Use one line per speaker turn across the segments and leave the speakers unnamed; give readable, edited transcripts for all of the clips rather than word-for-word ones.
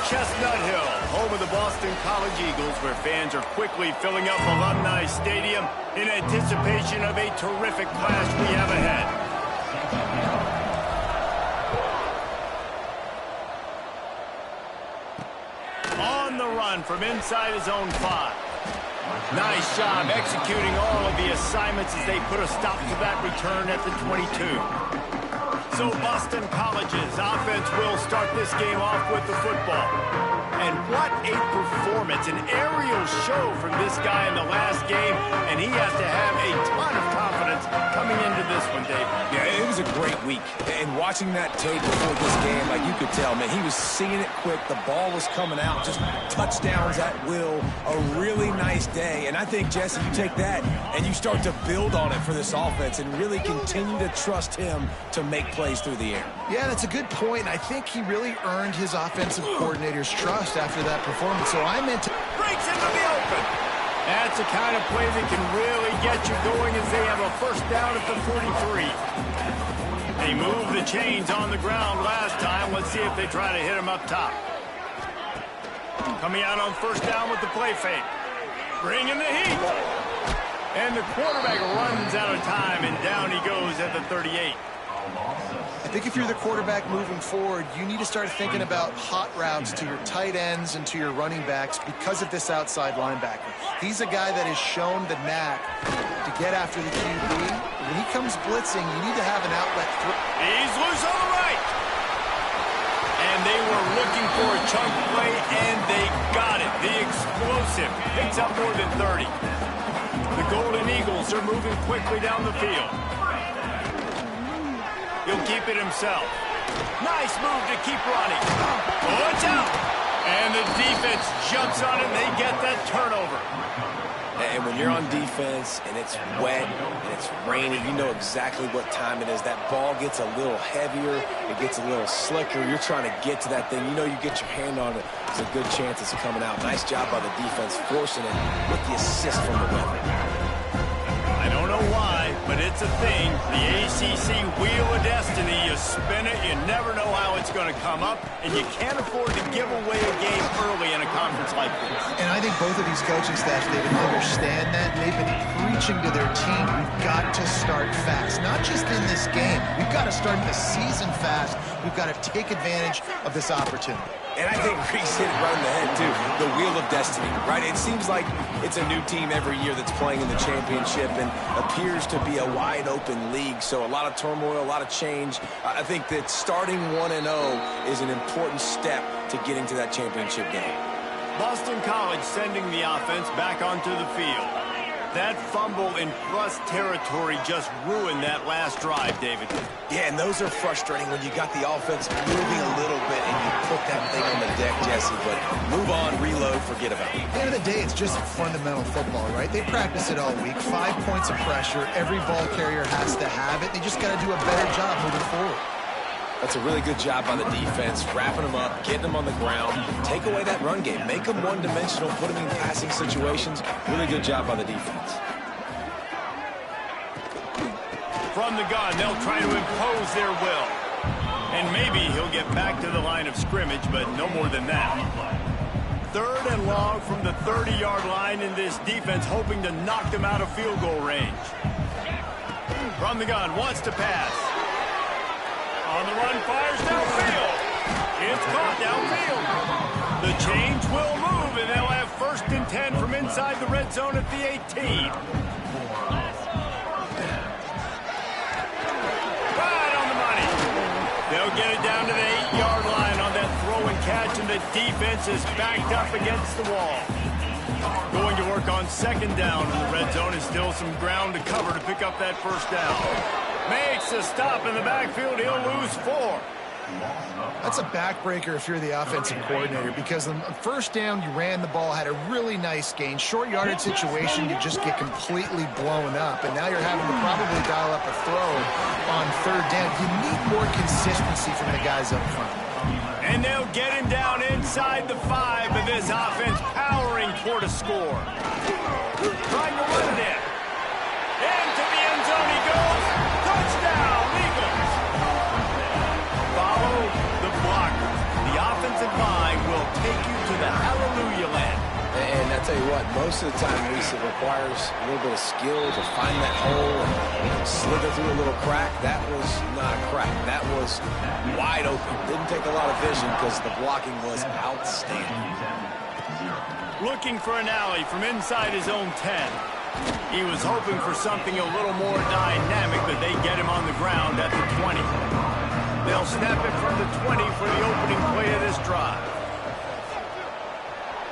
Chestnut Hill, home of the Boston College Eagles, where fans are quickly filling up Alumni Stadium in anticipation of a terrific clash we have ahead. On the run from inside his own 5. Nice job executing all of the assignments as they put a stop to that return at the 22. So Boston College's offense will start this game off with the football. And what a performance, an aerial show from this guy in the last game, and he has to have a ton of confidence coming into this one, Dave.
Yeah, it was a great week. And watching that tape before this game, like you could tell, man, he was seeing it quick. The ball was coming out, just touchdowns at will. A really nice day. And I think, Jesse, you take that and you start to build on it for this offense and really continue to trust him to make plays through the air.
Yeah, that's a good point. I think he really earned his offensive coordinator's trust after that performance. So I meant to...
Breaks into the open. That's the kind of play that can really get you going as they have a first down at the 43. They moved the chains on the ground last time. Let's see if they try to hit him up top. Coming out on first down with the play fake. Bringing the heat. And the quarterback runs out of time, and down he goes at the 38.
I think if you're the quarterback moving forward, you need to start thinking about hot routes to your tight ends and to your running backs because of this outside linebacker. He's a guy that has shown the knack to get after the QB. When he comes blitzing, you need to have an outlet.
He's loose on the right. And they were looking for a chunk play, and they got it. The explosive picks up more than 30. The Golden Eagles are moving quickly down the field. He'll keep it himself. Nice move to keep running. Watch out! And the defense jumps on it, and they get that turnover.
And when you're on defense and it's wet and it's rainy, you know exactly what time it is. That ball gets a little heavier. It gets a little slicker. You're trying to get to that thing. You know you get your hand on it. There's a good chance it's coming out. Nice job by the defense forcing it with the assist from the weather.
I don't know why, but it's a thing. The ACC Wheel of Destiny, you spin it, you never know how it's going to come up, and you can't afford to give away a game early in a conference like this.
And I think both of these coaching staffs, they understand that. They've been preaching to their team, we've got to start fast. Not just in this game. We've got to start the season fast. We've got to take advantage of this opportunity.
And I think Reese hit it right in the head, too. The Wheel of Destiny, right? It seems like it's a new team every year that's playing in the championship and appears to be a wide-open league. So a lot of turmoil, a lot of change. I think that starting 1-0 is an important step to getting to that championship game.
Boston College sending the offense back onto the field. That fumble in plus territory just ruined that last drive, David.
Yeah, and those are frustrating when you got the offense moving a little bit and you put that thing on the deck, Jesse. But move on, reload, forget about it.
At the end of the day, it's just fundamental football, right? They practice it all week. 5 points of pressure. Every ball carrier has to have it. They just got to do a better job moving forward.
That's a really good job by the defense, wrapping them up, getting them on the ground. Take away that run game. Make them one-dimensional, put them in passing situations. Really good job by the defense.
From the gun, they'll try to impose their will. And maybe he'll get back to the line of scrimmage, but no more than that. 3rd and long from the 30-yard line, in this defense hoping to knock them out of field goal range. From the gun, wants to pass. On the run, fires downfield. It's caught downfield. The chains will move, and they'll have 1st and 10 from inside the red zone at the 18. Right on the money. They'll get it down to the 8-yard line on that throw and catch, and the defense is backed up against the wall. Going to work on 2nd down, and the red zone is still some ground to cover to pick up that 1st down. Makes a stop in the backfield. He'll lose 4.
That's a backbreaker if you're the offensive coordinator, because on the 1st down, you ran the ball, had a really nice gain. Short yardage situation, you just get completely blown up, and now you're having to probably dial up a throw on 3rd down. You need more consistency from the guys up front.
And they'll get him down inside the 5, but this offense powering toward a score. Trying to run it in. Into the end zone he goes. Touchdown, Eagles. Follow the blockers. The offensive line will
what, most of the time, Reese, it requires a little bit of skill to find that hole and slither through a little crack. That was not a crack. That was wide open. Didn't take a lot of vision because the blocking was outstanding.
Looking for an alley from inside his own 10. He was hoping for something a little more dynamic, but they get him on the ground at the 20. They'll snap it from the 20 for the opening play of this drive.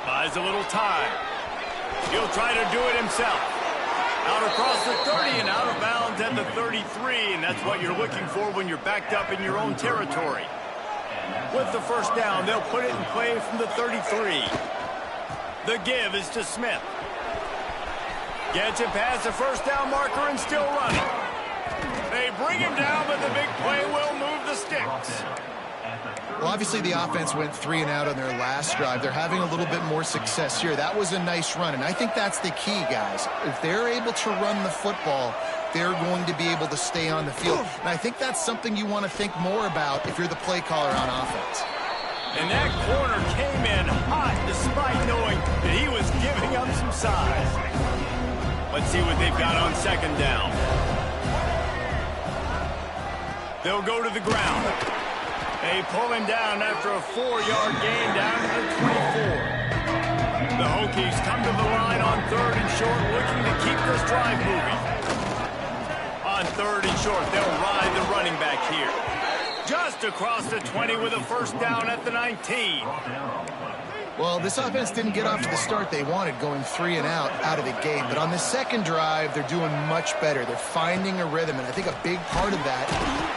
Buys a little time. He'll try to do it himself. Out across the 30 and out of bounds at the 33, and that's what you're looking for when you're backed up in your own territory. With the first down, they'll put it in play from the 33. The give is to Smith. Gets it past the first down marker and still running. They bring him down, but the big play will move the sticks.
Well, obviously the offense went 3 and out on their last drive. They're having a little bit more success here. That was a nice run, and I think that's the key, guys. If they're able to run the football, they're going to be able to stay on the field. And I think that's something you want to think more about if you're the play caller on offense.
And that corner came in hot despite knowing that he was giving up some size. Let's see what they've got on second down. They'll go to the ground. They pull him down after a 4-yard gain down to the 24. The Hokies come to the line on third and short, looking to keep this drive moving. On third and short, they'll ride the running back here. Just across the 20 with a first down at the 19.
Well, this offense didn't get off to the start they wanted, going 3 and out of the gate. But on the second drive, they're doing much better. They're finding a rhythm, and I think a big part of that.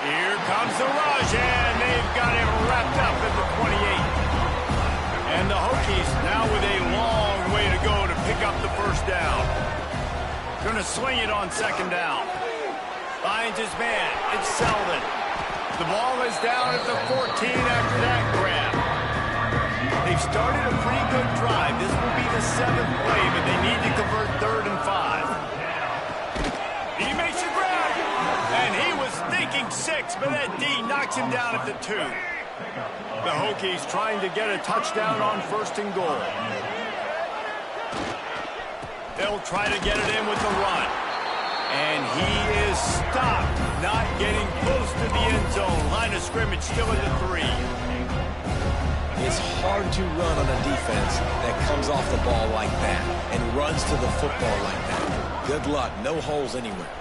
Here comes the rush, and they've got him wrapped up at the 28. And the Hokies now with a long way to go to pick up the first down. Going to swing it on second down. Finds his man. It's Selden. The ball is down at the 14 after that grab. They've started a pretty good drive. This will be the 7th play, but they need to convert 3rd and 5. He makes a grab, and he was thinking 6, but that D knocks him down at the 2. The Hokies trying to get a touchdown on 1st and goal. They'll try to get it in with the run. And he is stopped, not getting close to the end zone. Line of scrimmage still at the 3.
It's hard to run on a defense that comes off the ball like that and runs to the football like that. Good luck. No holes anywhere.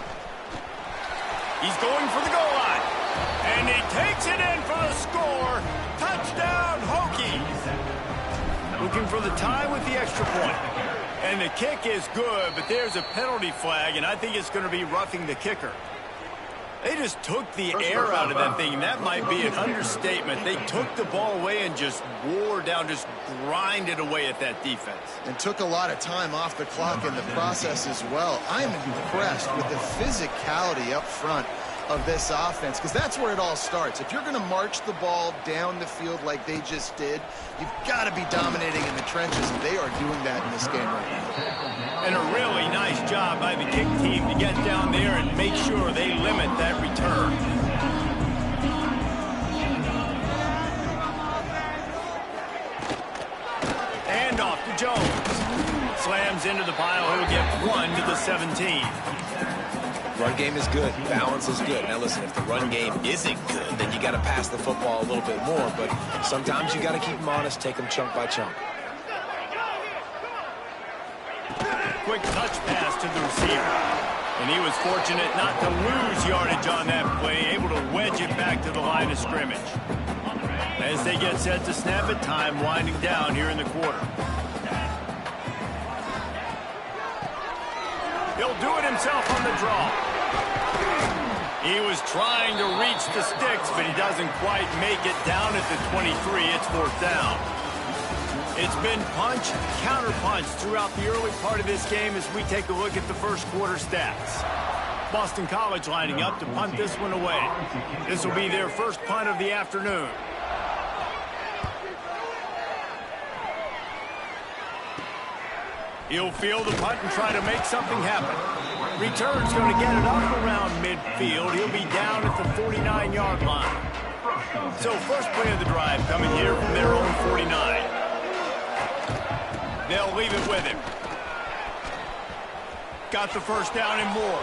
He's going for the goal line. And he takes it in for the score. Touchdown, Hokies. Looking for the tie with the extra point. And the kick is good, but there's a penalty flag, and I think it's going to be roughing the kicker. They just took the air out of that thing, and that might be an understatement. They took the ball away and just wore down, just grinded away at that defense.
And took a lot of time off the clock in the process as well. I'm impressed with the physicality up front of this offense, because that's where it all starts. If you're going to march the ball down the field like they just did, you've got to be dominating in the trenches, and they are doing that in this game right now.
And a really nice job by the kick team to get down there and make sure they limit that return. And off to Jones. Slams into the pile. He'll get 1 to the 17.
Run game is good. Balance is good. Now listen, if the run game isn't good, then you got to pass the football a little bit more. But sometimes you got to keep them honest, take them chunk by chunk.
Quick touch pass to the receiver. And he was fortunate not to lose yardage on that play, able to wedge it back to the line of scrimmage. As they get set to snap it, time winding down here in the quarter. He'll do it himself on the draw. He was trying to reach the sticks, but he doesn't quite make it down at the 23. It's 4th down. It's been punch, counter punch throughout the early part of this game as we take a look at the first quarter stats. Boston College lining up to punt this one away. This will be their first punt of the afternoon. He'll field the punt and try to make something happen. Return's going to get it up around midfield. He'll be down at the 49-yard line. So first play of the drive coming here from their own 49. They'll leave it with him. Got the first down and more.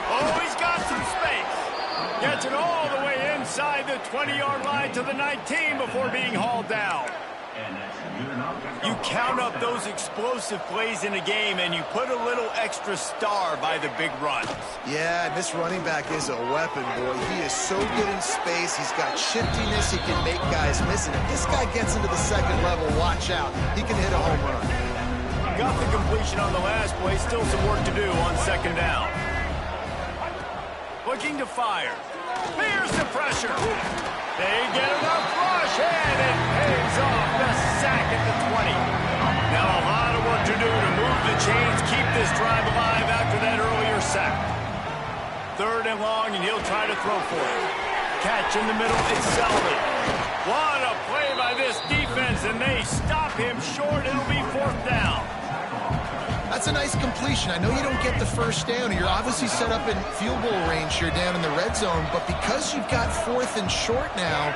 Oh, he's got some space. Gets it all the way inside the 20-yard line to the 19 before being hauled down. You count up those explosive plays in a game, and you put a little extra star by the big runs.
Yeah, this running back is a weapon, boy. He is so good in space. He's got shiftiness. He can make guys miss. And if this guy gets into the second level, watch out. He can hit a home run.
Got the completion on the last play. Still some work to do on second down. Looking to fire. Here's the pressure. They get enough rush, and it pays off. The sack at the 20. Now a lot of work to do to move the chains, keep this drive alive after that earlier sack. Third and long, and he'll try to throw for it. Catch in the middle, it's Selvin. What a play by this defense, and they stop him short. It'll be fourth down.
That's a nice completion. I know you don't get the first down. You're obviously set up in field goal range here down in the red zone, but because you've got fourth and short now,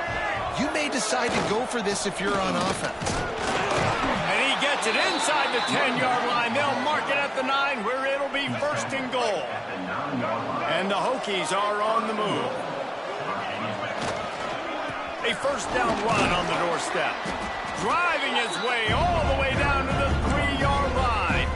you may decide to go for this if you're on offense.
And he gets it inside the 10-yard line. They'll mark it at the 9 where it'll be first and goal. And the Hokies are on the move. A first down run on the doorstep. Driving his way all the way down to the 3-yard line.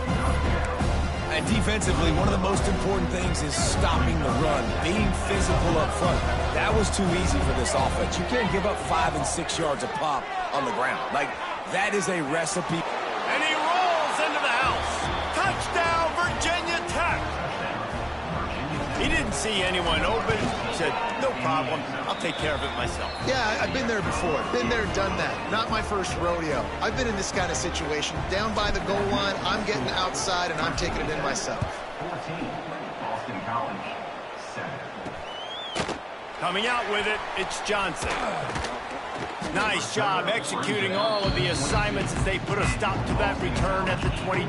And defensively, one of the most important things is stopping the run, being physical up front. That was too easy for this offense. You can't give up 5 and 6 yards a pop on the ground. Like, that is a recipe.
And he rolls into the house. Touchdown, Virginia Tech. He didn't see anyone open. He said, no problem. I'll take care of it myself.
Yeah, I've been there before. Been there, done that. Not my first rodeo. I've been in this kind of situation. Down by the goal line, I'm getting outside, and I'm taking it in myself.
14, Boston College, 7.
Coming out with it, it's Johnson. Nice job executing all of the assignments as they put a stop to that return at the 22.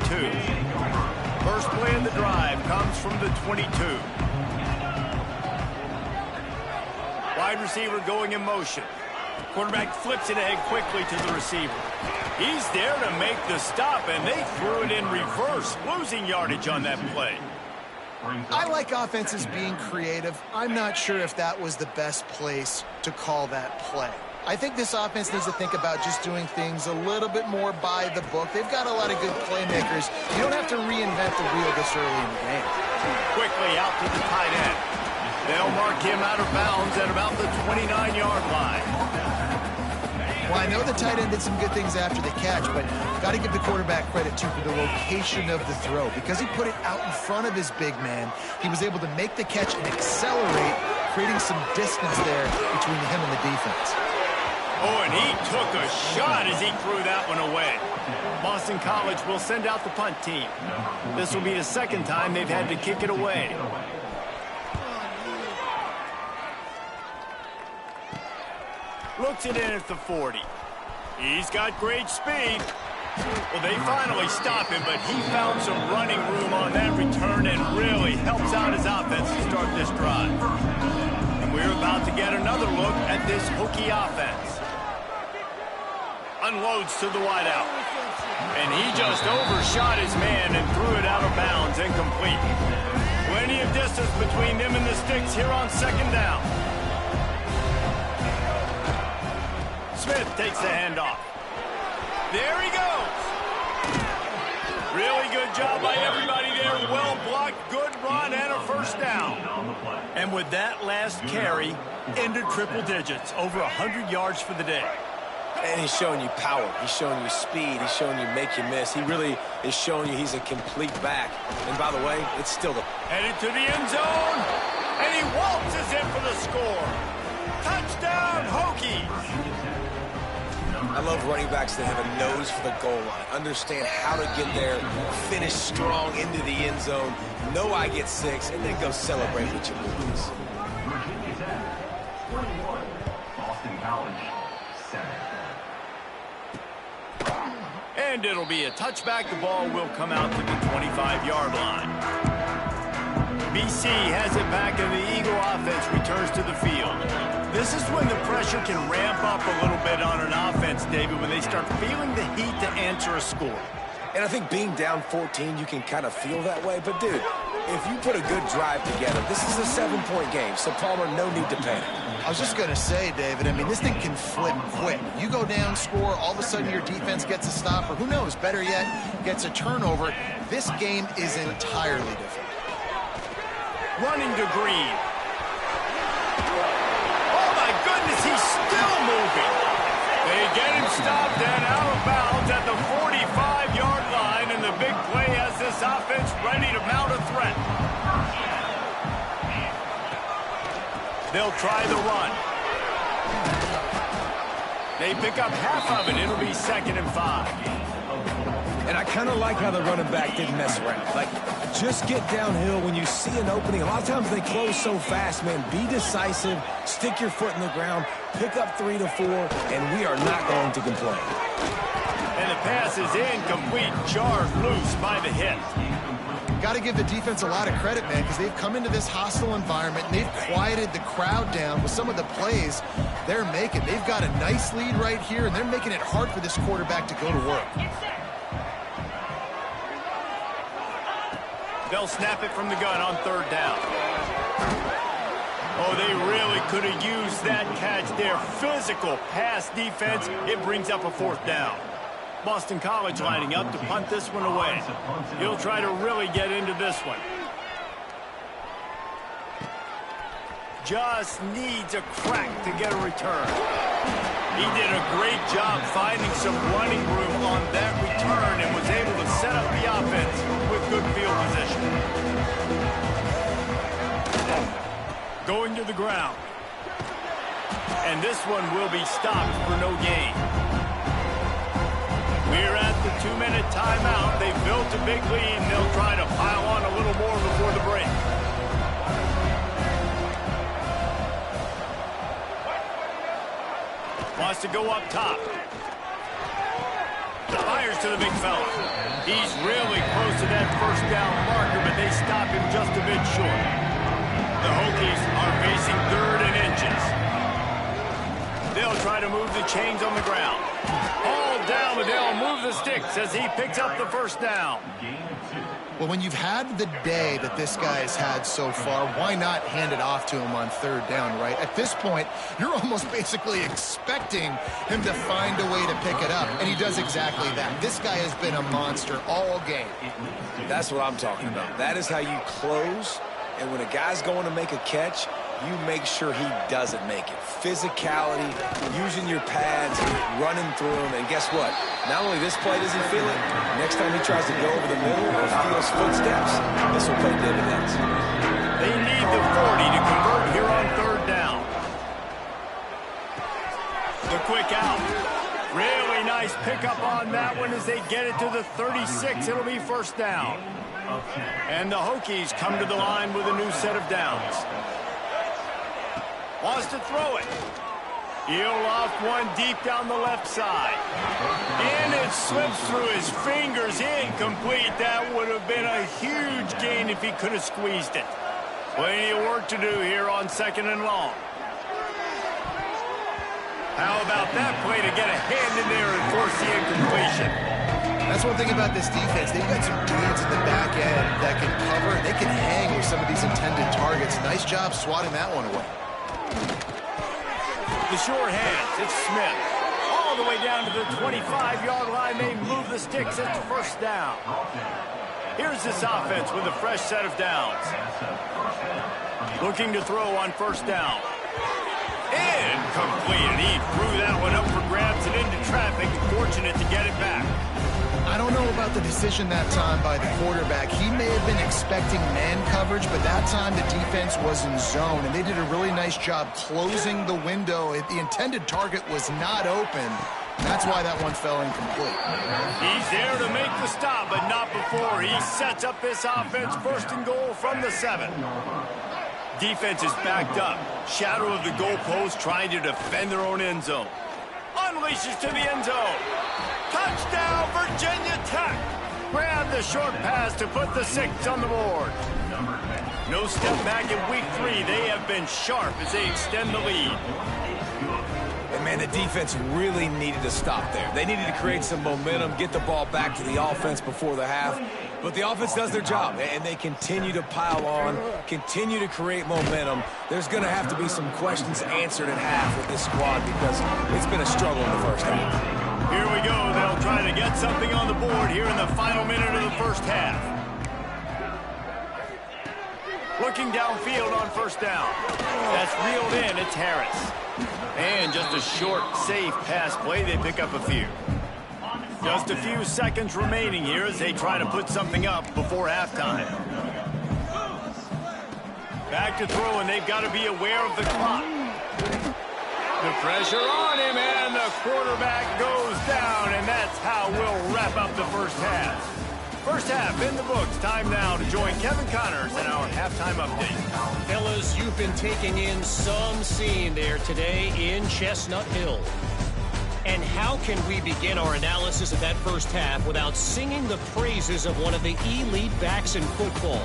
First play of the drive comes from the 22. Wide receiver going in motion. Quarterback flips it ahead quickly to the receiver. He's there to make the stop, and they threw it in reverse, losing yardage on that play.
I like offenses being creative. I'm not sure if that was the best place to call that play. I think this offense needs to think about just doing things a little bit more by the book. They've got a lot of good playmakers. You don't have to reinvent the wheel this early in the game.
Quickly out to the tight end. They'll mark him out of bounds at about the 29-yard line.
Well, I know the tight end did some good things after the catch, but got to give the quarterback credit, too, for the location of the throw. Because he put it out in front of his big man, he was able to make the catch and accelerate, creating some distance there between him and the defense.
Oh, and he took a shot as he threw that one away. Boston College will send out the punt team. This will be the second time they've had to kick it away. Looks it in at the 40. He's got great speed. Well, they finally stop him, but he found some running room on that return and really helps out his offense to start this drive. And we're about to get another look at this Hokie offense. Unloads to the wideout. And he just overshot his man and threw it out of bounds, incomplete. Plenty of distance between them and the sticks here on second down. Smith takes the handoff. There he goes. Really good job by everybody there. Well blocked, good run, and a first down. And with that last carry, into triple digits, over 100 yards for the day.
And he's showing you power. He's showing you speed. He's showing you make you miss. He really is showing you he's a complete back. And by the way, it's still the...
Headed to the end zone, and he waltzes in for the score. Touchdown, Hokies.
I love running backs that have a nose for the goal line, understand how to get there, finish strong into the end zone, know I get 6, and then go celebrate with your movies.
Virginia Tech, 21, Boston College, 7.
And it'll be a touchback. The ball will come out to the 25-yard line. BC has it back, and the Eagle offense returns to the field. This is when the pressure can ramp up a little bit on an offense, David, when they start feeling the heat to answer a score.
And I think being down 14, you can kind of feel that way. But, dude, if you put a good drive together, this is a 7-point game. So, Palmer, no need to panic.
I was just going to say, David, I mean, this thing can flip quick. You go down, score, all of a sudden your defense gets a stop, or who knows, better yet, gets a turnover. This game is entirely different.
Running to Green. Oh, my goodness, he's still moving. They get him stopped and out of bounds at the 45-yard line, and the big play has this offense ready to mount a threat. They'll try the run. They pick up half of it. It'll be 2nd and 5.
And I kind of like how the running back didn't mess around. Like, just get downhill when you see an opening. A lot of times they close so fast, man. Be decisive, stick your foot in the ground, pick up 3 to 4, and we are not going to complain.
And the pass is incomplete, jarred loose by the hit.
Got to give the defense a lot of credit, man, because they've come into this hostile environment, and they've quieted the crowd down with some of the plays they're making. They've got a nice lead right here, and they're making it hard for this quarterback to go to work.
They'll snap it from the gun on 3rd down. Oh, they really could have used that catch there. Physical pass defense. It brings up a 4th down. Boston College lining up to punt this one away. He'll try to really get into this one. Just needs a crack to get a return. He did a great job finding some running room on that return and was able to set up the offense with good field position. Going to the ground. And this one will be stopped for no gain. We're at the 2-minute timeout. They've built a big lead, and they'll try to pile on a little more before the break. Wants to go up top. Fires to the big fella. He's really close to that 1st down marker, but they stop him just a bit short. The Hokies are facing 3rd and inches. They'll try to move the chains on the ground. All down, but they'll move the sticks as he picks up the 1st down.
Well, when you've had the day that this guy has had so far, why not hand it off to him on 3rd down, right? At this point, you're almost basically expecting him to find a way to pick it up, and he does exactly that. This guy has been a monster all game.
That's what I'm talking about. That is how you close, and when a guy's going to make a catch, you make sure he doesn't make it. Physicality, using your pads, running through them, and guess what? Not only this play does he feel it, next time he tries to go over the middle or feels footsteps, this will pay dividends.
They need the 40 to convert here on 3rd down. The quick out. Really nice pickup on that one as they get it to the 36. It'll be 1st down. And the Hokies come to the line with a new set of downs. Wants to throw it. He'll off one deep down the left side. And it slips through his fingers. Incomplete. That would have been a huge gain if he could have squeezed it. Plenty of work to do here on 2nd and long. How about that play to get a hand in there and force the incompletion?
That's one thing about this defense. They've got some dudes in the back end that can cover, and they can hang with some of these intended targets. Nice job swatting that one away.
The sure hands, it's Smith. All the way down to the 25-yard line. They move the sticks at the 1st down. Here's this offense with a fresh set of downs. Looking to throw on 1st down. Incomplete, and he threw that one up for grabs and into traffic. Fortunate to get it back.
I don't know about the decision that time by the quarterback. He may have been expecting man coverage, but that time the defense was in zone, and they did a really nice job closing the window. The intended target was not open. That's why that one fell incomplete.
He's there to make the stop, but not before. He sets up this offense 1st and goal from the 7. Defense is backed up. Shadow of the goalpost trying to defend their own end zone. Unleashes to the end zone. Touchdown, Virginia Tech. Grab the short pass to put the 6 on the board. No step back in week 3. They have been sharp as they extend the lead.
And, man, And the defense really needed to stop there. They needed to create some momentum, get the ball back to the offense before the half. But the offense does their job, and they continue to pile on, continue to create momentum. There's going to have to be some questions answered at half with this squad because it's been a struggle in the first half.
Here we go. They'll try to get something on the board here in the final minute of the first half. Looking downfield on first down. That's reeled in. It's Harris. And just a short, safe pass play. They pick up a few. Just a few seconds remaining here as they try to put something up before halftime. Back to throw, and they've got to be aware of the clock. The pressure on him, and the quarterback goes down, and that's how we'll wrap up the first half. First half in the books. Time now to join Kevin Connors in our halftime update.
Fellas, you've been taking in some scene there today in Chestnut Hill. And how can we begin our analysis of that first half without singing the praises of one of the elite backs in football?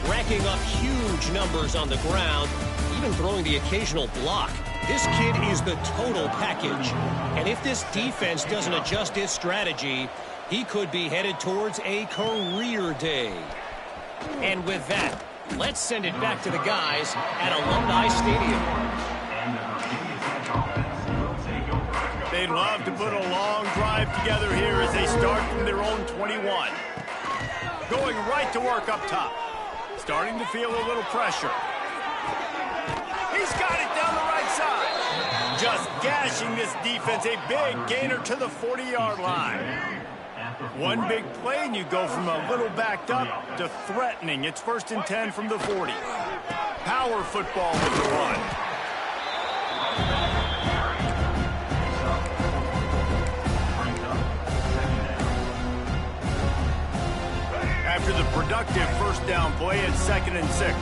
Racking up huge numbers on the ground, even throwing the occasional block. This kid is the total package. And if this defense doesn't adjust its strategy, he could be headed towards a career day. And with that, let's send it back to the guys at Alumni Stadium.
They'd love to put a long drive together here as they start from their own 21. Going right to work up top. Starting to feel a little pressure. He's got it down the right side. Just gashing this defense. A big gainer to the 40-yard line. One big play and you go from a little backed up to threatening. It's 1st and 10 from the 40. Power football with the run. After the productive first down play, it's 2nd and 6.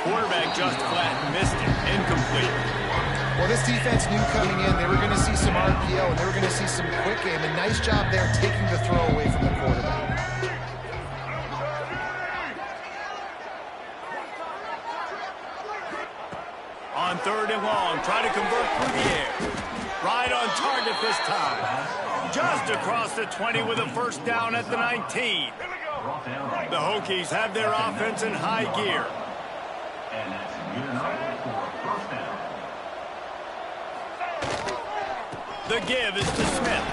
Quarterback just flat missed it. Incomplete.
Well, this defense knew coming in they were going to see some RPO and they were going to see some quick game. And nice job there taking the throw away from the quarterback.
On 3rd and long, try to convert through the air. Right on target this time. Just across the 20 with a first down at the 19. The Hokies have their offense in high gear.
And that's good enough for a first down.
The give is to Smith.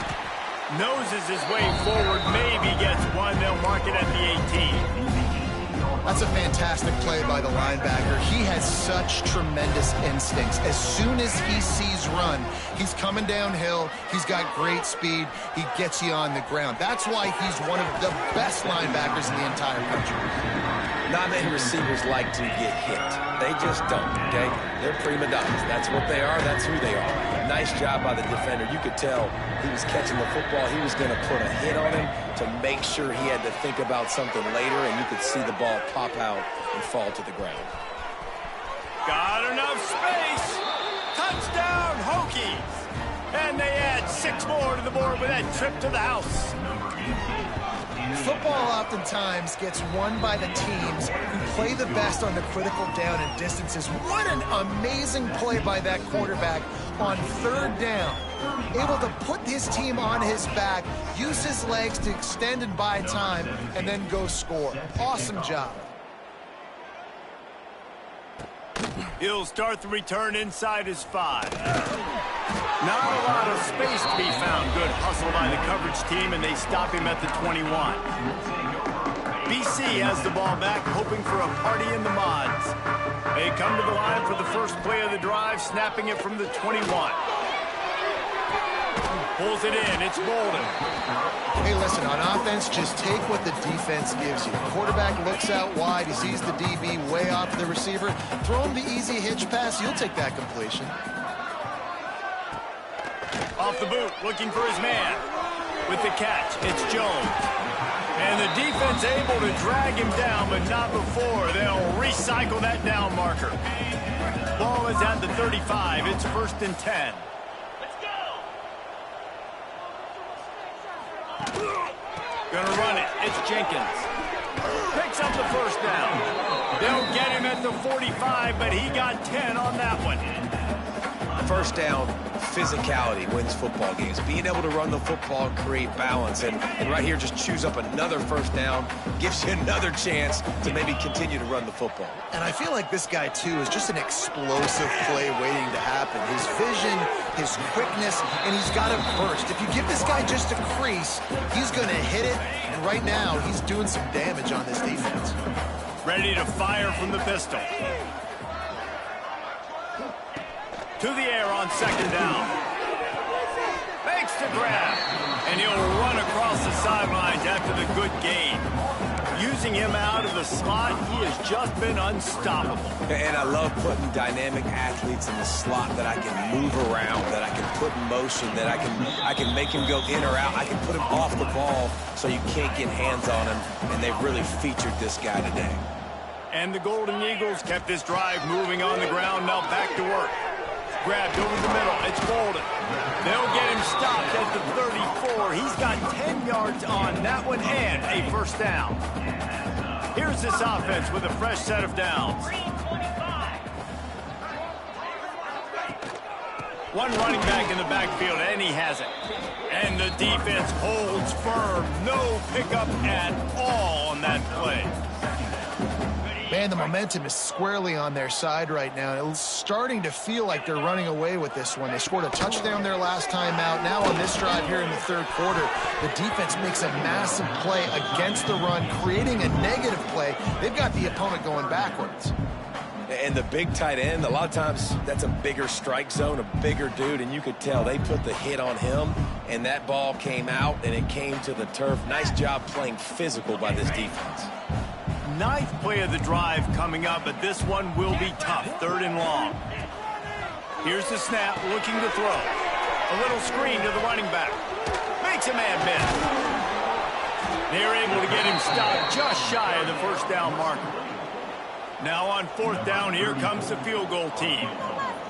Noses his way forward, maybe gets one. They'll mark it at the 18.
That's a fantastic play by the linebacker. He has such tremendous instincts. As soon as he sees run, he's coming downhill. He's got great speed. He gets you on the ground. That's why he's one of the best linebackers in the entire country.
Not many receivers like to get hit. They just don't, okay? They're prima donnas. That's what they are. That's who they are. Nice job by the defender. You could tell he was catching the football. He was going to put a hit on him to make sure he had to think about something later, and you could see the ball pop out and fall to the ground.
Got enough space. Touchdown, Hokies. And they add 6 more to the board with that trip to the house.
Football oftentimes gets won by the teams who play the best on the critical down and distances. What an amazing play by that quarterback on 3rd down. Able to put his team on his back, use his legs to extend and buy time, and then go score. Awesome job.
He'll start the return inside his 5. Not a lot of space to be found. Good hustle by the coverage team, and they stop him at the 21. BC has the ball back, hoping for a party in the mods. They come to the line for the first play of the drive, snapping it from the 21. Pulls it in. It's Bolden.
Hey, listen, on offense, just take what the defense gives you. Quarterback looks out wide. He sees the DB way off the receiver. Throw him the easy hitch pass. You'll take that completion.
Off the boot, looking for his man. With the catch, it's Jones. And the defense able to drag him down, but not before. They'll recycle that down marker. Ball is at the 35. It's 1st and 10. Gonna run it. It's Jenkins. Picks up the first down. They'll get him at the 45, but he got 10 on that one.
First down, physicality wins football games. Being able to run the football and create balance. And right here, just choose up another first down. Gives you another chance to maybe continue to run the football.
And I feel like this guy, too, is just an explosive play waiting to happen. His vision, his quickness, and he's got it burst. If you give this guy just a crease, he's going to hit it. And right now, he's doing some damage on this defense.
Ready to fire from the pistol. To the air on second down. Makes the grab. And he'll run across the sidelines after the good gain. Using him out of the slot, he has just been unstoppable.
And I love putting dynamic athletes in the slot that I can move around, that I can put in motion, that I can make him go in or out. I can put him off the ball so you can't get hands on him. And they've really featured this guy today.
And the Golden Eagles kept this drive moving on the ground. Now back to work. Grabbed over the middle. It's Bolden. They'll get him stopped at the 34. He's got 10 yards on that one and a first down. Here's this offense with a fresh set of downs. One running back in the backfield, and he has it. And the defense holds firm. No pickup at all on that play.
Man, the momentum is squarely on their side right now. It's starting to feel like they're running away with this one. They scored a touchdown their last time out. Now on this drive here in the third quarter, the defense makes a massive play against the run, creating a negative play. They've got the opponent going backwards.
And the big tight end, a lot of times that's a bigger strike zone, a bigger dude, and you could tell they put the hit on him, and that ball came out, and it came to the turf. Nice job playing physical by this defense.
Ninth play of the drive coming up, but this one will be tough. Third and long. Here's the snap, looking to throw. A little screen to the running back. Makes a man miss. They're able to get him stopped just shy of the first down marker. Now on fourth down, here comes the field goal team.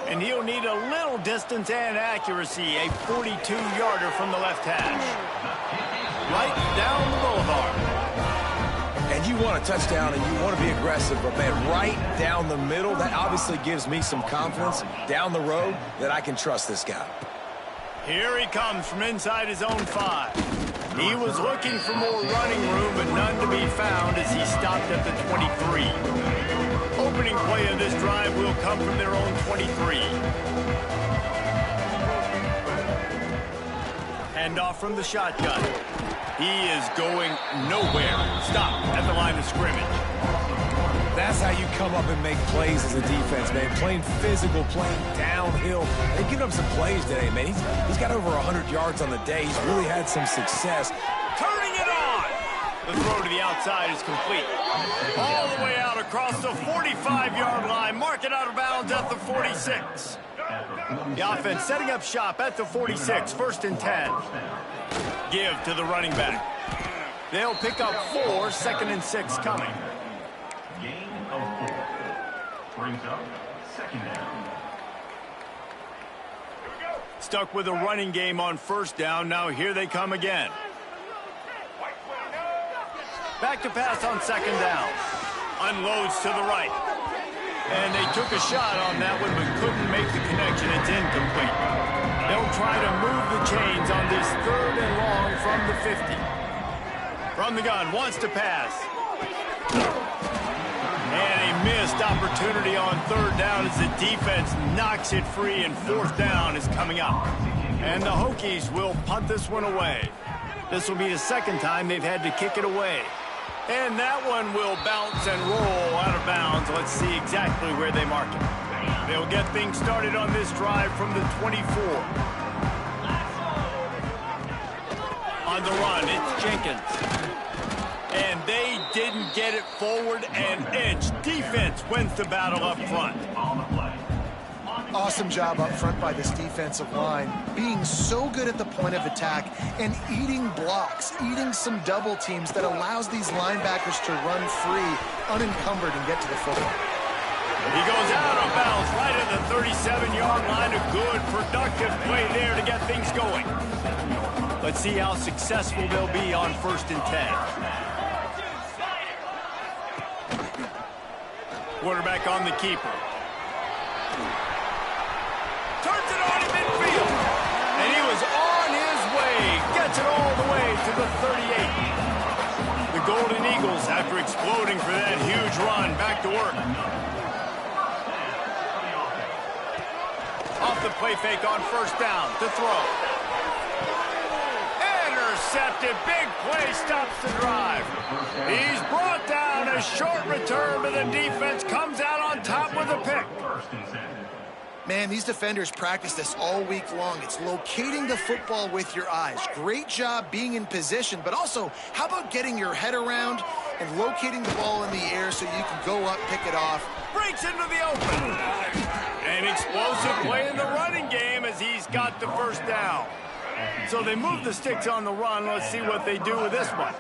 And he'll need a little distance and accuracy, a 42-yarder from the left hash. Right down the boulevard.
And you want a touchdown and you want to be aggressive, but man, right down the middle, that obviously gives me some confidence down the road that I can trust this guy.
Here he comes from inside his own 5. He was looking for more running room, but none to be found as he stopped at the 23. Opening play of this drive will come from their own 23. Handoff from the shotgun. He is going nowhere. Stop at the line of scrimmage.
That's how you come up and make plays as a defense, man. Playing physical, playing downhill. They've given up some plays today, man. He's got over 100 yards on the day. He's really had some success.
Turning it on. The throw to the outside is complete. All the way out across the 45-yard line. Mark it out of bounds at the 46. The offense setting up shop at the 46. First and 10. Give to the running back. They'll pick up 4. Second and 6 coming.
Gain of 4. Brings up second down.
Stuck with a running game on first down. Now here they come again. Back to pass on second down. Unloads to the right. And they took a shot on that one, but couldn't make the connection. It's incomplete. They'll try to move the chains on this third and long from the 50. From the gun, wants to pass. And a missed opportunity on third down as the defense knocks it free, and fourth down is coming up. And the Hokies will punt this one away. This will be the second time they've had to kick it away. And that one will bounce and roll out of bounds. Let's see exactly where they mark it. They'll get things started on this drive from the 24. On the run, it's Jenkins. And they didn't get it forward an inch. Defense wins the battle up front.
Awesome job up front by this defensive line, being so good at the point of attack and eating blocks, eating some double teams that allows these linebackers to run free, unencumbered, and get to the football.
He goes out of bounds right at the 37-yard line. A good, productive play there to get things going. Let's see how successful they'll be on first and 10. Quarterback on the keeper. Turns it on in midfield. And he was on his way. Gets it all the way to the 38. The Golden Eagles, after exploding for that huge run, back to work. Off the play fake on first down to throw. Intercepted. Big play stops the drive. He's brought down. A short return, but the defense comes out on top with a pick.
Man, these defenders practice this all week long. It's locating the football with your eyes. Great job being in position, but also, how about getting your head around and locating the ball in the air so you can go up, pick it off.
Breaks into the open. An explosive play in the running game as he's got the first down. So they move the sticks on the run. Let's see what they do with this one.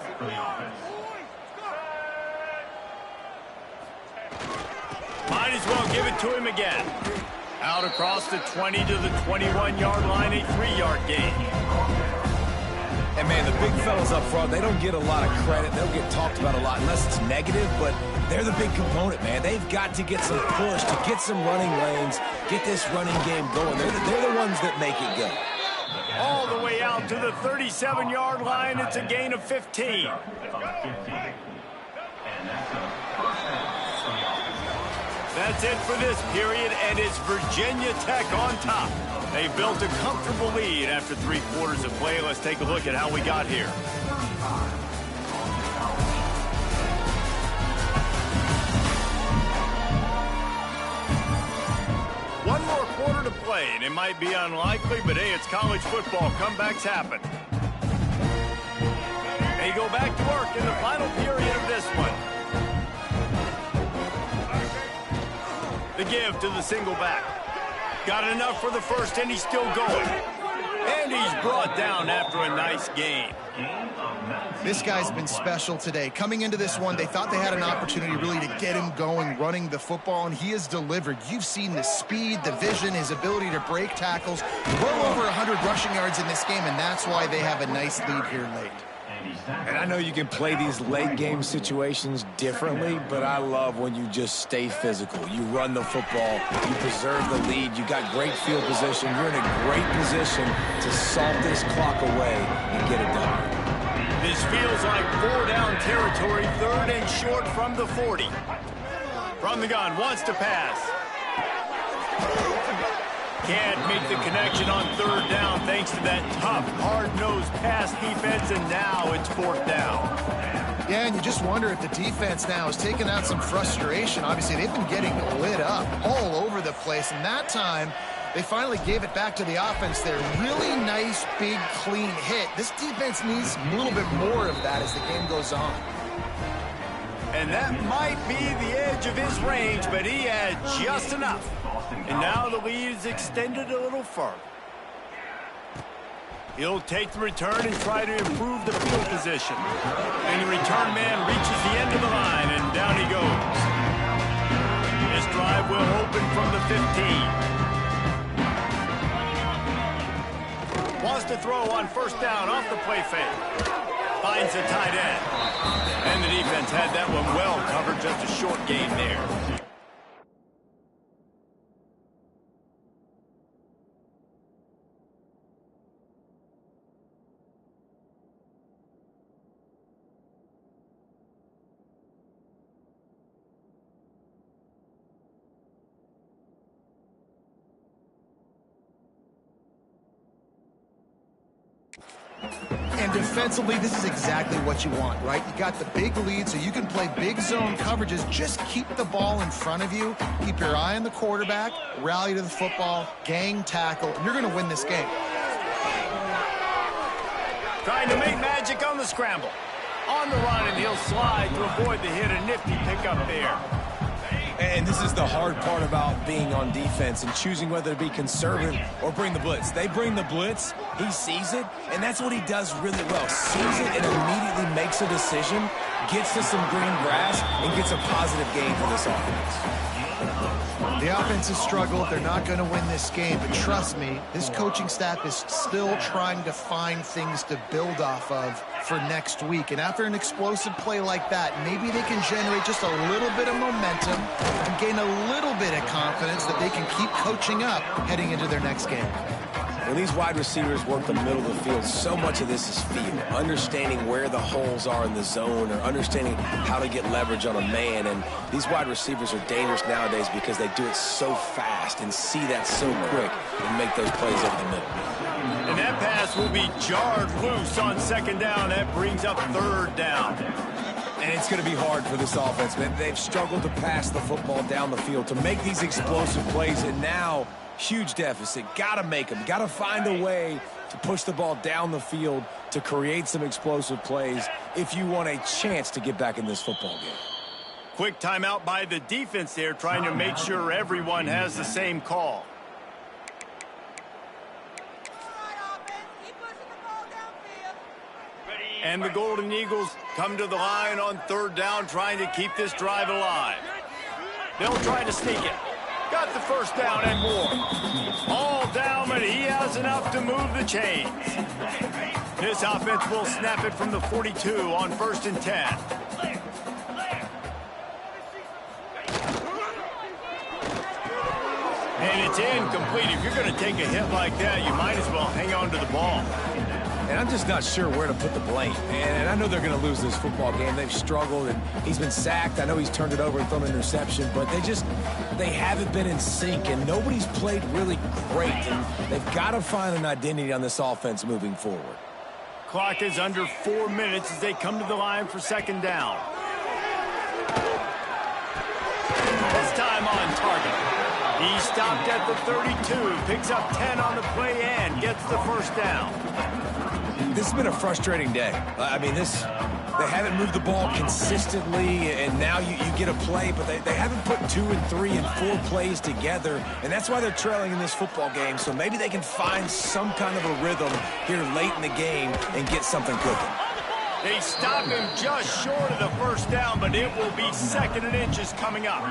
Might as well give it to him again. Out across the 20 to the 21-yard line, a 3-yard gain.
And, man, the big fellas up front, they don't get a lot of credit. They'll get talked about a lot unless it's negative, but they're the big component, man. They've got to get some push, to get some running lanes, get this running game going. They're the ones that make it go.
All the way out to the 37-yard line. It's a gain of 15. That's it for this period, and it's Virginia Tech on top. They built a comfortable lead after 3 quarters of play. Let's take a look at how we got here. One more quarter to play, and it might be unlikely, but hey, it's college football. Comebacks happen. They go back to work in the final period of this one. The give to the single back. Got enough for the first, and he's still going. And he's brought down after a nice gain.
This guy's been special today. Coming into this one, they thought they had an opportunity really to get him going, running the football, and he has delivered. You've seen the speed, the vision, his ability to break tackles. Well over 100 rushing yards in this game, and that's why they have a nice lead here late.
And I know you can play these late game situations differently, but I love when you just stay physical. You run the football, you preserve the lead, you got great field position, you're in a great position to salt this clock away and get it done.
This feels like 4-down territory, 3rd and short from the 40. From the gun, wants to pass. Can't make the connection on 3rd down thanks to that tough, hard-nosed pass defense, and now it's 4th down.
Yeah, and you just wonder if the defense now is taking out some frustration. Obviously, they've been getting lit up all over the place, and that time, they finally gave it back to the offense there. Really nice, big, clean hit. This defense needs a little bit more of that as the game goes on.
And that might be the edge of his range, but he had just enough. And now the lead is extended a little further. He'll take the return and try to improve the field position. And the return man reaches the end of the line, and down he goes. This drive will open from the 15. Wants to throw on first down off the play fake. Finds the tight end. And the defense had that one well covered, just a short gain there.
And defensively, this is exactly what you want, right? You got the big lead, so you can play big zone coverages. Just keep the ball in front of you. Keep your eye on the quarterback. Rally to the football. Gang tackle. And you're going to win this game.
Trying to make magic on the scramble. On the run, and he'll slide to avoid the hit. A nifty pickup there.
And this is the hard part about being on defense and choosing whether to be conservative or bring the blitz. They bring the blitz, he sees it, and that's what he does really well. Sees it and immediately makes a decision, gets to some green grass, and gets a positive gain for this offense.
The offense has struggled. They're not going to win this game, but trust me, this coaching staff is still trying to find things to build off of for next week. And after an explosive play like that, maybe they can generate just a little bit of momentum and gain a little bit of confidence that they can keep coaching up heading into their next game.
When these wide receivers work the middle of the field, so much of this is feel, understanding where the holes are in the zone or understanding how to get leverage on a man. And these wide receivers are dangerous nowadays because they do it so fast and see that so quick and make those plays over the middle.
And that pass will be jarred loose on second down. That brings up third down.
And it's going to be hard for this offense, man. They've struggled to pass the football down the field, to make these explosive plays, and now huge deficit. Got to make them. Got to find a way to push the ball down the field to create some explosive plays if you want a chance to get back in this football game.
Quick timeout by the defense there, trying to make sure everyone has the same call. And the Golden Eagles come to the line on third down, trying to keep this drive alive. They'll try to sneak it. Got the first down and more. All down, but he has enough to move the chains. This offense will snap it from the 42 on 1st and 10. And it's incomplete. If you're going to take a hit like that, you might as well hang on to the ball.
And I'm just not sure where to put the blame. And I know they're going to lose this football game. They've struggled, and he's been sacked. I know he's turned it over and thrown an interception, but they haven't been in sync, and nobody's played really great. And they've got to find an identity on this offense moving forward.
Clock is under 4 minutes as they come to the line for second down. This time on target. He stopped at the 32, picks up 10 on the play and gets the first down.
This has been a frustrating day. I mean, they haven't moved the ball consistently, and now you get a play, but they haven't put 2 and 3 and 4 plays together, and that's why they're trailing in this football game. So maybe they can find some kind of a rhythm here late in the game and get something cooking.
They stop him just short of the first down, but it will be 2nd and inches coming up.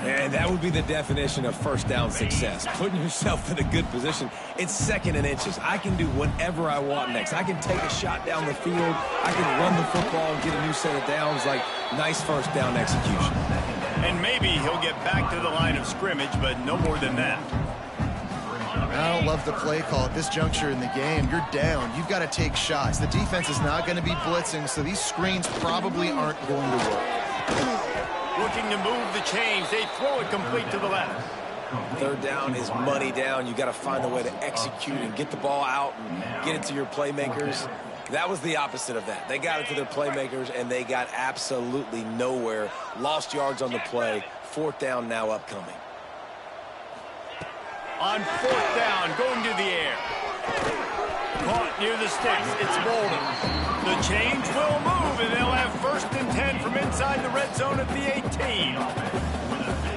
And that would be the definition of first down success, putting yourself in a good position. It's 2nd and inches. I can do whatever I want next. I can take a shot down the field. I can run the football and get a new set of downs. Like, nice first down execution.
And maybe he'll get back to the line of scrimmage, but no more than that.
I don't love the play call at this juncture in the game. You're down. You've got to take shots. The defense is not going to be blitzing, so these screens probably aren't going to work.
Looking to move the chains. They throw it complete to the left.
Third down is money down. You got to find a way to execute and get the ball out and get it to your playmakers. That was the opposite of that. They got it to their playmakers, and they got absolutely nowhere. Lost yards on the play. 4th down now upcoming.
On 4th down, going to the air. Caught near the sticks. It's Bolden. The chains will move, and they'll have 1st and 10 from inside the red zone at the 18.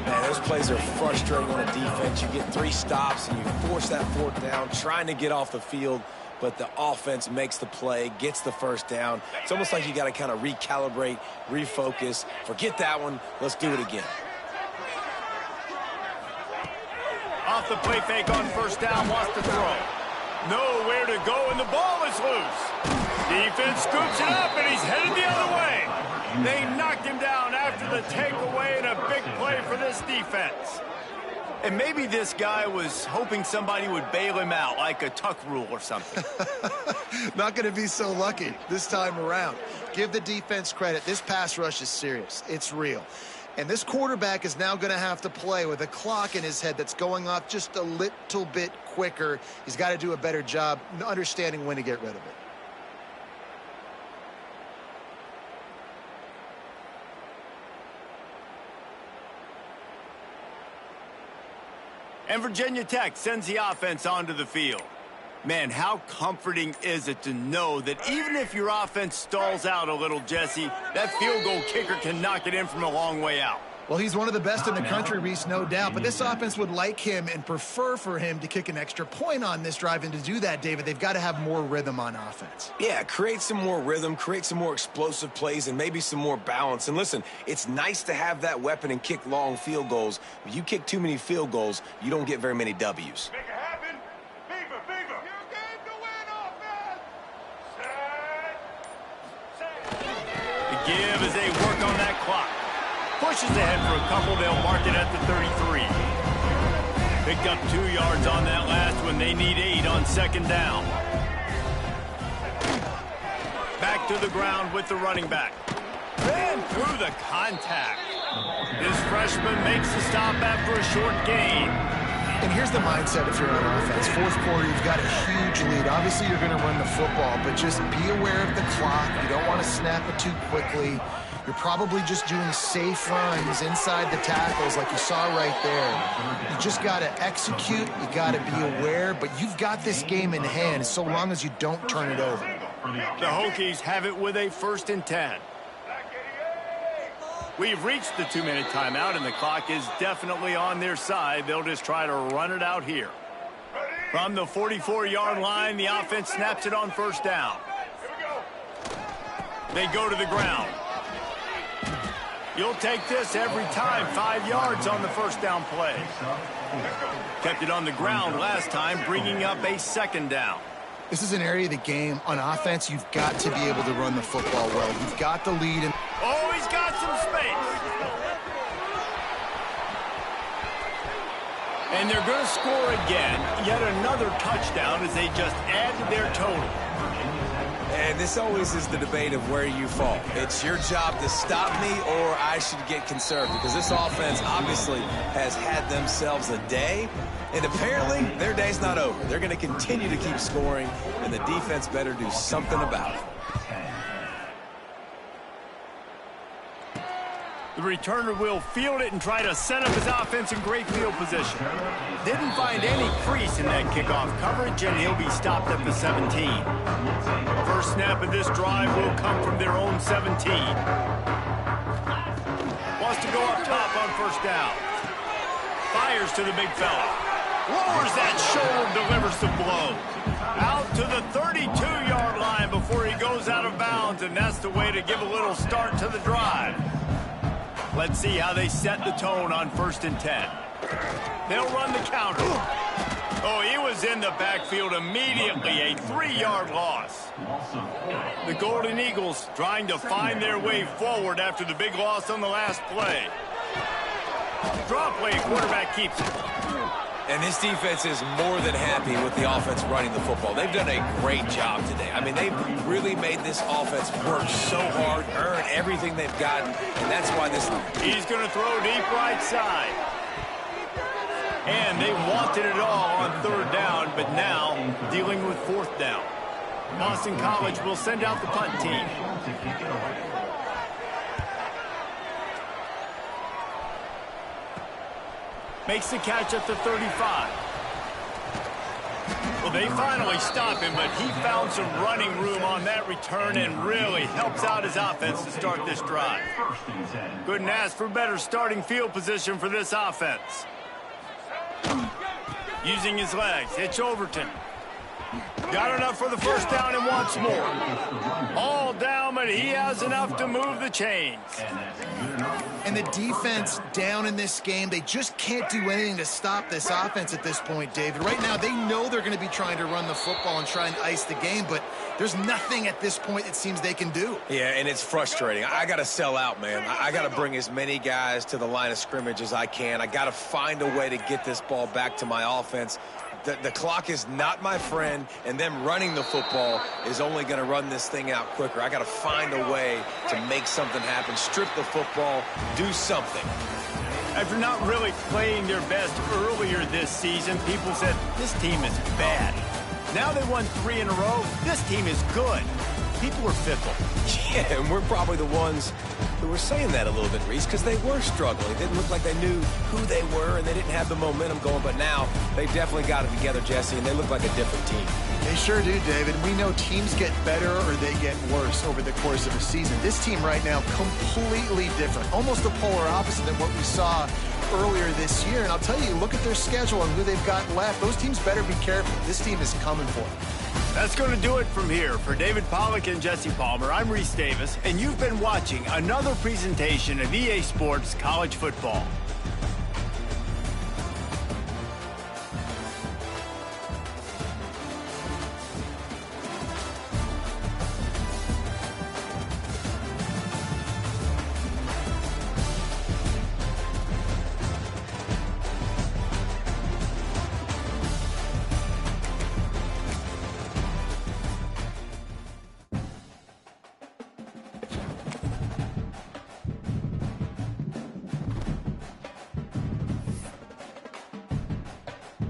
Man, those plays are frustrating on a defense. You get 3 stops, and you force that 4th down, trying to get off the field, but the offense makes the play, gets the first down. It's almost like you got to kind of recalibrate, refocus. Forget that one. Let's do it again.
Off the play fake on 1st down, wants to throw. Nowhere to go, and the ball is loose. Defense scoops it up, and he's headed the other way. They knocked him down after the takeaway, and a big play for this defense. And maybe this guy was hoping somebody would bail him out, like a tuck rule or something.
Not going to be so lucky this time around. Give the defense credit. This pass rush is serious. It's real. And this quarterback is now going to have to play with a clock in his head that's going off just a little bit quicker. He's got to do a better job understanding when to get rid of it.
And Virginia Tech sends the offense onto the field. Man, how comforting is it to know that even if your offense stalls out a little, Jesse, that field goal kicker can knock it in from a long way out.
Well, he's one of the best in the country, Reese, no doubt. But this offense would like him and prefer for him to kick an extra point on this drive. And to do that, David, they've got to have more rhythm on offense.
Yeah, create some more rhythm, create some more explosive plays, and maybe some more balance. And listen, it's nice to have that weapon and kick long field goals. When you kick too many field goals, you don't get very many W's.
Make it happen. Beaver, Beaver. Your game to win, offense. Set.
give as they work on that clock. Pushes ahead for a couple. They'll mark it at the 33. Picked up 2 yards on that last one. They need 8 on second down. Back to the ground with the running back. Ran through the contact. This freshman makes the stop after a short gain.
And here's the mindset if you're on offense. Fourth quarter, you've got a huge lead. Obviously, you're going to run the football, but just be aware of the clock. You don't want to snap it too quickly. You're probably just doing safe runs inside the tackles like you saw right there. You just got to execute. You got to be aware, but you've got this game in hand so long as you don't turn it over.
The Hokies have it with a 1st and 10. We've reached the 2-minute timeout, and the clock is definitely on their side. They'll just try to run it out here. From the 44-yard line, the offense snaps it on 1st down. They go to the ground. You'll take this every time. 5 yards on the 1st down play. Kept it on the ground last time, bringing up a 2nd down.
This is an area of the game. On offense, you've got to be able to run the football well. You've got the lead.
Oh, he's got some space. And they're going to score again. Yet another touchdown as they just add to their total.
And this always is the debate of where you fall. It's your job to stop me or I should get conservative, because this offense obviously has had themselves a day, and apparently their day's not over. They're going to continue to keep scoring, and the defense better do something about it.
The returner will field it and try to set up his offense in great field position. Didn't find any crease in that kickoff coverage, and he'll be stopped at the 17. First snap of this drive will come from their own 17. Wants to go up top on 1st down. Fires to the big fella. Lowers that shoulder, delivers the blow. Out to the 32-yard line before he goes out of bounds, and that's the way to give a little start to the drive. Let's see how they set the tone on 1st and 10. They'll run the counter. Oh, he was in the backfield immediately, a 3-yard loss. The Golden Eagles trying to find their way forward after the big loss on the last play. Draw play, quarterback keeps it.
And this defense is more than happy with the offense running the football. They've done a great job today. I mean, they've really made this offense work so hard, earn everything they've gotten, and that's why this...
He's going to throw deep right side. And they wanted it all on 3rd down, but now dealing with 4th down. Boston College will send out the punt team. Makes the catch at the 35. Well, they finally stop him, but he found some running room on that return and really helps out his offense to start this drive. Couldn't ask for better starting field position for this offense. Using his legs, it's Overton. Got enough for the 1st down and wants more. All down, but he has enough to move the chains.
And the defense down in this game, they just can't do anything to stop this offense at this point, David. Right now, they know they're going to be trying to run the football and try and ice the game, but there's nothing at this point it seems they can do.
Yeah, and it's frustrating. I got to sell out, man. I got to bring as many guys to the line of scrimmage as I can. I got to find a way to get this ball back to my offense. The clock is not my friend, and them running the football is only going to run this thing out quicker. I got to find a way to make something happen, strip the football, do something.
After not really playing their best earlier this season, people said, this team is bad. Now they won 3 in a row. This team is good. People are fickle.
Yeah, and we're probably the ones who were saying that a little bit, Reese, because they were struggling. It didn't look like they knew who they were, and they didn't have the momentum going. But now they definitely got it together, Jesse, and they look like a different team.
They sure do, David. We know teams get better or they get worse over the course of a season. This team right now, completely different. Almost the polar opposite than what we saw earlier this year. And I'll tell you, look at their schedule and who they've got left. Those teams better be careful. This team is coming for them.
That's going to do it from here. For David Pollack and Jesse Palmer, I'm Reese Davis, and you've been watching another presentation of EA Sports College Football.